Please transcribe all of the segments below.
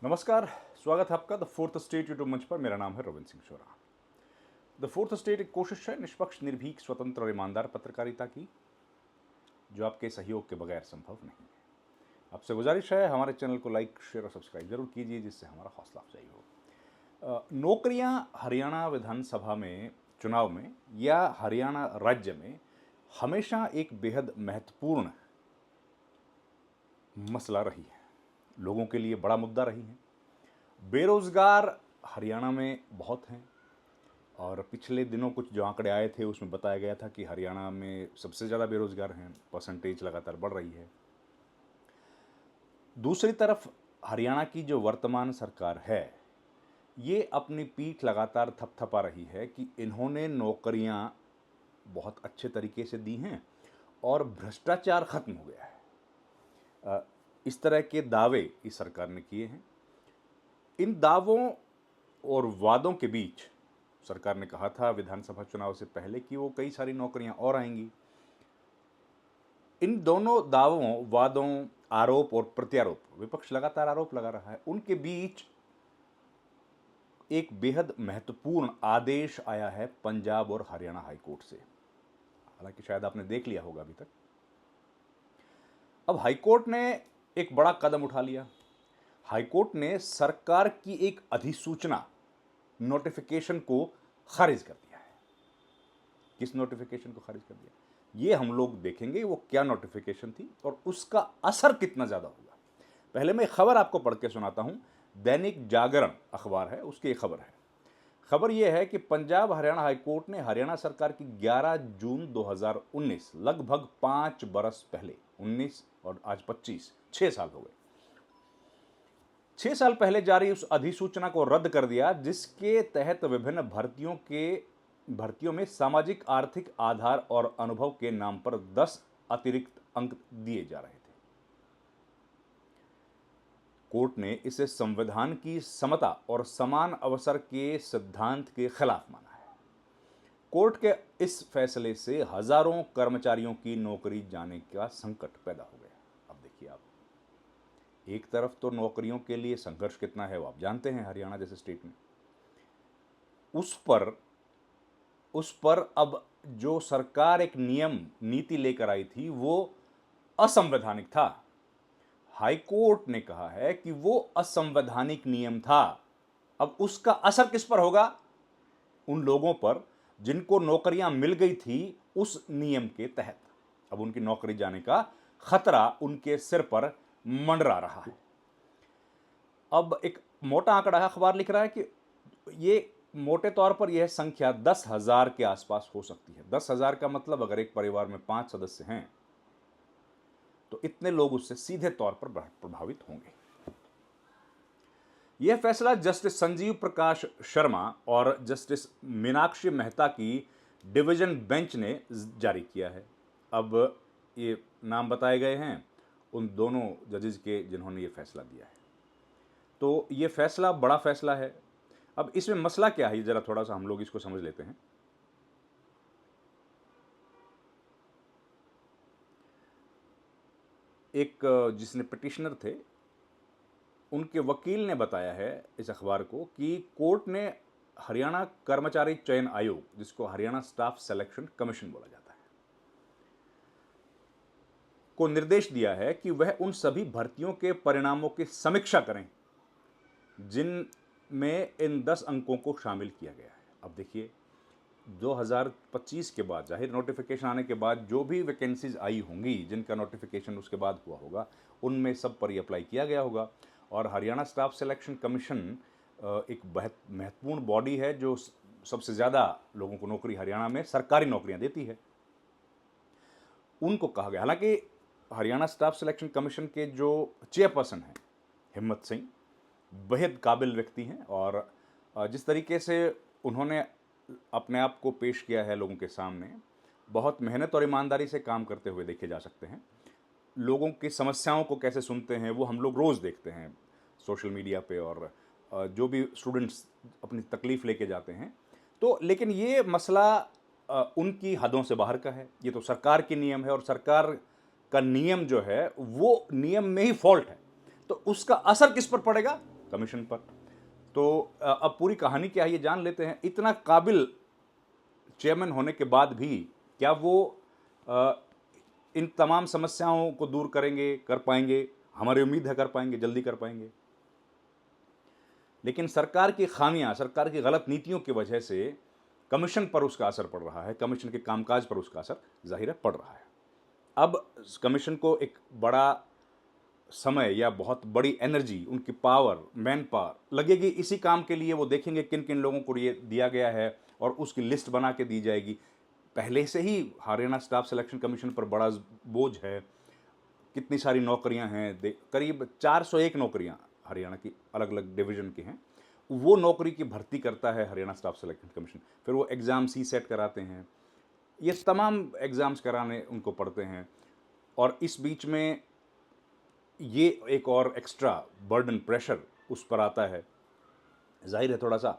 नमस्कार। स्वागत है आपका द फोर्थ स्टेट यूट्यूब मंच पर। मेरा नाम है Ravindra Singh Shora. The fourth state एक कोशिश है निष्पक्ष, निर्भीक, स्वतंत्र और ईमानदार पत्रकारिता की, जो आपके सहयोग के बगैर संभव नहीं है। आपसे गुजारिश है हमारे चैनल को लाइक, शेयर और सब्सक्राइब जरूर कीजिए, जिससे हमारा हौसला अफजाई हो। नौकरियां हरियाणा विधानसभा में चुनाव में या हरियाणा राज्य में हमेशा एक बेहद महत्वपूर्ण मसला रही है, लोगों के लिए बड़ा मुद्दा रही है। बेरोजगार हरियाणा में बहुत हैं और पिछले दिनों कुछ जो आंकड़े आए थे उसमें बताया गया था कि हरियाणा में सबसे ज़्यादा बेरोजगार हैं, परसेंटेज लगातार बढ़ रही है। दूसरी तरफ हरियाणा की जो वर्तमान सरकार है, ये अपनी पीठ लगातार थपथपा रही है कि इन्होंने नौकरियां बहुत अच्छे तरीके से दी हैं और भ्रष्टाचार खत्म हो गया है। इस तरह के दावे इस सरकार ने किए हैं। इन दावों और वादों के बीच सरकार ने कहा था विधानसभा चुनाव से पहले कि वो कई सारी नौकरियां और आएंगी। इन दोनों दावों, वादों, आरोप और प्रत्यारोप, विपक्ष लगातार आरोप लगा रहा है, उनके बीच एक बेहद महत्वपूर्ण आदेश आया है पंजाब और हरियाणा हाईकोर्ट से। हालांकि शायद आपने देख लिया होगा अभी तक। अब हाईकोर्ट ने एक बड़ा कदम उठा लिया। हाईकोर्ट ने सरकार की एक अधिसूचना, नोटिफिकेशन को खारिज कर दिया है। किस नोटिफिकेशन को खारिज कर दिया, ये हम लोग देखेंगे वो क्या नोटिफिकेशन थी और उसका असर कितना ज़्यादा होगा। पहले मैं खबर आपको पढ़ के सुनाता हूं। दैनिक जागरण अखबार है, उसकी एक खबर है। खबर यह है कि पंजाब हरियाणा हाईकोर्ट ने हरियाणा सरकार की 11 जून 2019, लगभग 5 बरस पहले, 19 और आज 25, 6 साल हो गए, 6 साल पहले जारी उस अधिसूचना को रद्द कर दिया जिसके तहत विभिन्न भर्तियों में सामाजिक आर्थिक आधार और अनुभव के नाम पर 10 अतिरिक्त अंक दिए जा रहे थे। कोर्ट ने इसे संविधान की समता और समान अवसर के सिद्धांत के खिलाफ माना है। कोर्ट के इस फैसले से हजारों कर्मचारियों की नौकरी जाने का संकट पैदा हो गया। अब देखिए आप, एक तरफ तो नौकरियों के लिए संघर्ष कितना है वो आप जानते हैं हरियाणा जैसे स्टेट में, उस पर अब जो सरकार एक नियम नीति लेकर आई थी वो असंवैधानिक था। हाईकोर्ट ने कहा है कि वो असंवैधानिक नियम था। अब उसका असर किस पर होगा? उन लोगों पर जिनको नौकरियां मिल गई थी उस नियम के तहत। अब उनकी नौकरी जाने का खतरा उनके सिर पर मंडरा रहा है। अब एक मोटा आंकड़ा है, अखबार लिख रहा है कि ये मोटे तौर पर यह संख्या 10,000 के आसपास हो सकती है। 10,000 का मतलब अगर एक परिवार में 5 सदस्य हैं तो इतने लोग उससे सीधे तौर पर प्रभावित होंगे। यह फैसला जस्टिस संजीव प्रकाश शर्मा और जस्टिस मीनाक्षी मेहता की डिवीजन बेंच ने जारी किया है। अब ये नाम बताए गए हैं उन दोनों जजेस के जिन्होंने ये फैसला दिया है। तो ये फैसला बड़ा फैसला है। अब इसमें मसला क्या है, जरा थोड़ा सा हम लोग इसको समझ लेते हैं। एक जिसने पिटिशनर थे, उनके वकील ने बताया है इस अखबार को कि कोर्ट ने हरियाणा कर्मचारी चयन आयोग, जिसको हरियाणा स्टाफ सिलेक्शन कमीशन बोला जाता है, को निर्देश दिया है कि वह उन सभी भर्तियों के परिणामों की समीक्षा करें जिनमें इन 10 अंकों को शामिल किया गया है। अब देखिए 2025 के बाद, जाहिर नोटिफिकेशन आने के बाद जो भी वैकेंसीज आई होंगी, जिनका नोटिफिकेशन उसके बाद हुआ होगा, उनमें सब पर ही अप्लाई किया गया होगा। और हरियाणा स्टाफ सिलेक्शन कमीशन एक महत्वपूर्ण बॉडी है जो सबसे ज़्यादा लोगों को नौकरी हरियाणा में सरकारी नौकरियां देती है। उनको कहा गया, हालांकि हरियाणा स्टाफ सिलेक्शन कमीशन के जो चेयरपर्सन हैं हिम्मत सिंह, बेहद काबिल व्यक्ति हैं और जिस तरीके से उन्होंने अपने आप को पेश किया है लोगों के सामने, बहुत मेहनत और ईमानदारी से काम करते हुए देखे जा सकते हैं। लोगों की समस्याओं को कैसे सुनते हैं वो हम लोग रोज़ देखते हैं सोशल मीडिया पे, और जो भी स्टूडेंट्स अपनी तकलीफ़ लेके जाते हैं। तो लेकिन ये मसला उनकी हदों से बाहर का है। ये तो सरकार की नियम है और सरकार का नियम जो है वो नियम में ही फॉल्ट है। तो उसका असर किस पर पड़ेगा? कमीशन पर। तो अब पूरी कहानी क्या है ये जान लेते हैं। इतना काबिल चेयरमैन होने के बाद भी क्या वो अ, इन तमाम समस्याओं को दूर करेंगे, कर पाएंगे? हमारी उम्मीद है कर पाएंगे, जल्दी कर पाएंगे। लेकिन सरकार की खामियां, सरकार की गलत नीतियों की वजह से कमीशन पर उसका असर पड़ रहा है, कमीशन के कामकाज पर उसका असर जाहिर है पड़ रहा है। अब कमीशन को एक बड़ा समय या बहुत बड़ी एनर्जी, उनकी पावर, मैन पावर लगेगी इसी काम के लिए। वो देखेंगे किन किन लोगों को ये दिया गया है और उसकी लिस्ट बना के दी जाएगी। पहले से ही हरियाणा स्टाफ सिलेक्शन कमीशन पर बड़ा बोझ है, कितनी सारी नौकरियां हैं, करीब 401 नौकरियां हरियाणा की अलग अलग डिवीजन की हैं। वो नौकरी की भर्ती करता है हरियाणा स्टाफ सिलेक्शन कमीशन। फिर वो एग्ज़ाम सी सेट कराते हैं, ये तमाम एग्ज़ाम्स कराने उनको पड़ते हैं। और इस बीच में ये एक और एक्स्ट्रा बर्डन, प्रेशर उस पर आता है। जाहिर है थोड़ा सा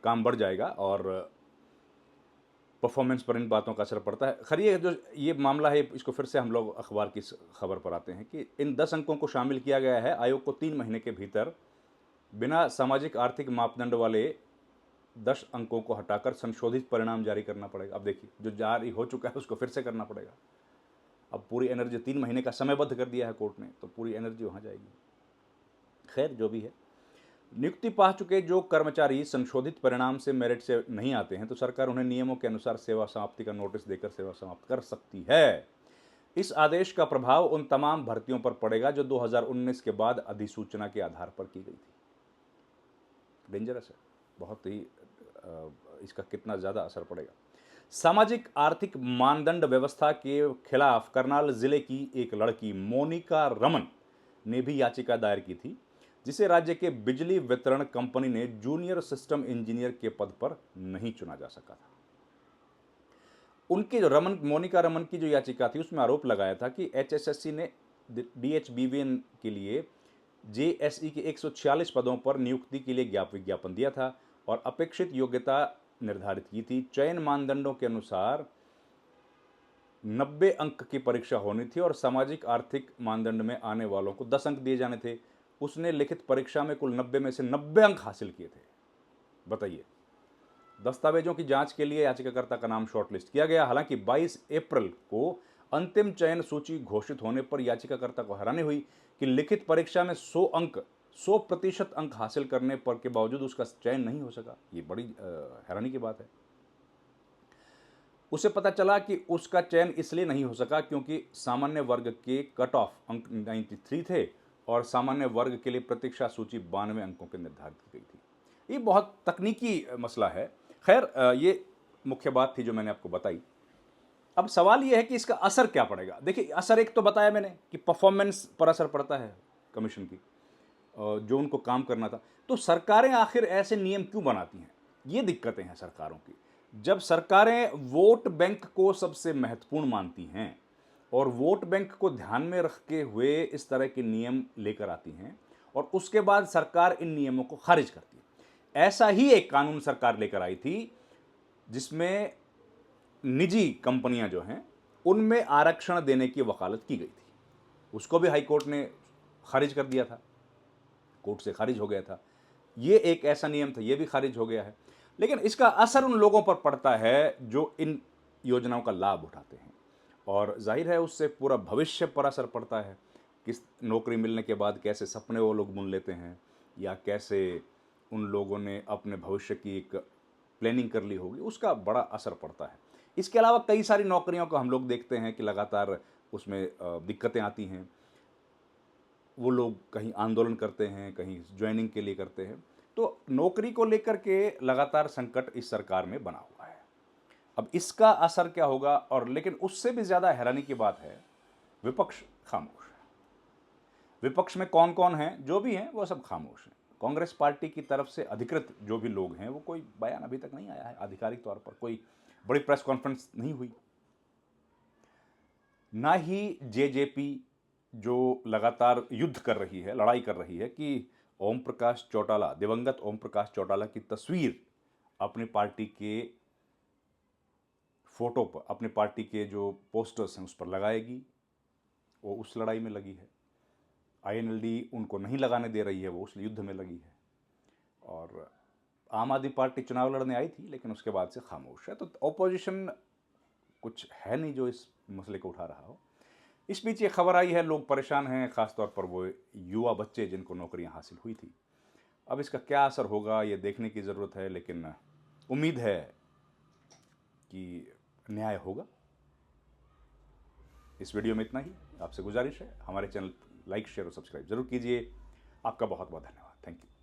काम बढ़ जाएगा और परफॉर्मेंस पर इन बातों का असर पड़ता है। खैर ये मामला है, इसको फिर से हम लोग अखबार की खबर पर आते हैं कि इन 10 अंकों को शामिल किया गया है। आयोग को 3 महीने के भीतर बिना सामाजिक आर्थिक मापदंड वाले 10 अंकों को हटाकर संशोधित परिणाम जारी करना पड़ेगा। अब देखिए, जो जारी हो चुका है उसको फिर से करना पड़ेगा। अब पूरी एनर्जी, 3 महीने का समयबद्ध कर दिया है कोर्ट ने, तो पूरी एनर्जी वहाँ जाएगी। खैर जो भी है, नियुक्ति पा चुके जो कर्मचारी संशोधित परिणाम से मेरिट से नहीं आते हैं तो सरकार उन्हें नियमों के अनुसार सेवा समाप्ति का नोटिस देकर सेवा समाप्त कर सकती है। इस आदेश का प्रभाव उन तमाम भर्तियों पर पड़ेगा जो 2019 के बाद अधिसूचना के आधार पर की गई थी। डेंजरस है बहुत ही। इसका कितना ज़्यादा असर पड़ेगा। सामाजिक आर्थिक मानदंड व्यवस्था के खिलाफ करनाल जिले की एक लड़की मोनिका रमन ने भी याचिका दायर की थी, जिसे राज्य के बिजली वितरण कंपनी ने जूनियर सिस्टम इंजीनियर के पद पर नहीं चुना जा सका था। उनकी जो मोनिका रमन की जो याचिका थी उसमें आरोप लगाया था कि एचएसएससी ने डीएचबीवीएन के लिए जेएसई के 146 पदों पर नियुक्ति के लिए विज्ञापन दिया था और अपेक्षित योग्यता निर्धारित की थी। चयन मानदंडों के अनुसार 90 अंक की परीक्षा होनी थी और सामाजिक आर्थिक मानदंड में आने वालों को 10 अंक दिए जाने थे। उसने लिखित परीक्षा में कुल 90 में से 90 अंक हासिल किए थे। बताइए। दस्तावेजों की जांच के लिए याचिकाकर्ता का नाम शॉर्टलिस्ट किया गया। हालांकि 22 अप्रैल को अंतिम चयन सूची घोषित होने पर याचिकाकर्ता को हैरानी हुई कि लिखित परीक्षा में 100% अंक हासिल करने पर के बावजूद उसका चयन नहीं हो सका। ये बड़ी हैरानी की बात है। उसे पता चला कि उसका चयन इसलिए नहीं हो सका क्योंकि सामान्य वर्ग के कट ऑफ अंक 93 थे और सामान्य वर्ग के लिए प्रतीक्षा सूची 92 अंकों के निर्धारित की गई थी। ये बहुत तकनीकी मसला है। खैर ये मुख्य बात थी जो मैंने आपको बताई। अब सवाल ये है कि इसका असर क्या पड़ेगा। देखिए, असर एक तो बताया मैंने कि परफॉर्मेंस पर असर पड़ता है कमीशन की, जो उनको काम करना था। तो सरकारें आखिर ऐसे नियम क्यों बनाती हैं? ये दिक्कतें हैं सरकारों की। जब सरकारें वोट बैंक को सबसे महत्वपूर्ण मानती हैं और वोट बैंक को ध्यान में रखते हुए इस तरह के नियम लेकर आती हैं और उसके बाद सरकार इन नियमों को खारिज करती है। ऐसा ही एक कानून सरकार लेकर आई थी जिसमें निजी कंपनियां जो हैं उनमें आरक्षण देने की वकालत की गई थी। उसको भी हाई कोर्ट ने खारिज कर दिया था, कोर्ट से खारिज हो गया था। ये एक ऐसा नियम था, ये भी खारिज हो गया है। लेकिन इसका असर उन लोगों पर पड़ता है जो इन योजनाओं का लाभ उठाते हैं और जाहिर है उससे पूरा भविष्य पर असर पड़ता है। किस नौकरी मिलने के बाद कैसे सपने वो लोग बुन लेते हैं या कैसे उन लोगों ने अपने भविष्य की एक प्लानिंग कर ली होगी, उसका बड़ा असर पड़ता है। इसके अलावा कई सारी नौकरियों को हम लोग देखते हैं कि लगातार उसमें दिक्कतें आती हैं। वो लोग कहीं आंदोलन करते हैं, कहीं ज्वाइनिंग के लिए करते हैं। तो नौकरी को लेकर के लगातार संकट इस सरकार में बना हुआ है। अब इसका असर क्या होगा? और लेकिन उससे भी ज़्यादा हैरानी की बात है, विपक्ष खामोश है। विपक्ष में कौन कौन है? जो भी हैं वो सब खामोश हैं। कांग्रेस पार्टी की तरफ से अधिकृत जो भी लोग हैं वो कोई बयान अभी तक नहीं आया है आधिकारिक तौर पर, कोई बड़ी प्रेस कॉन्फ्रेंस नहीं हुई। ना ही जेजेपी जो लगातार युद्ध कर रही है, लड़ाई कर रही है कि ओम प्रकाश चौटाला, दिवंगत ओम प्रकाश चौटाला की तस्वीर अपनी पार्टी के फोटो पर, अपनी पार्टी के जो पोस्टर्स हैं उस पर लगाएगी, वो उस लड़ाई में लगी है। INLD उनको नहीं लगाने दे रही है, वो उस युद्ध में लगी है। और आम आदमी पार्टी चुनाव लड़ने आई थी लेकिन उसके बाद से खामोश है। तो ऑपोजिशन कुछ है नहीं जो इस मसले को उठा रहा हो। इस बीच ये खबर आई है, लोग परेशान हैं, ख़ासतौर पर वो युवा बच्चे जिनको नौकरियां हासिल हुई थी। अब इसका क्या असर होगा ये देखने की ज़रूरत है, लेकिन उम्मीद है कि न्याय होगा। इस वीडियो में इतना ही। आपसे गुजारिश है, हमारे चैनल लाइक, शेयर और सब्सक्राइब जरूर कीजिए। आपका बहुत बहुत धन्यवाद। Thank you.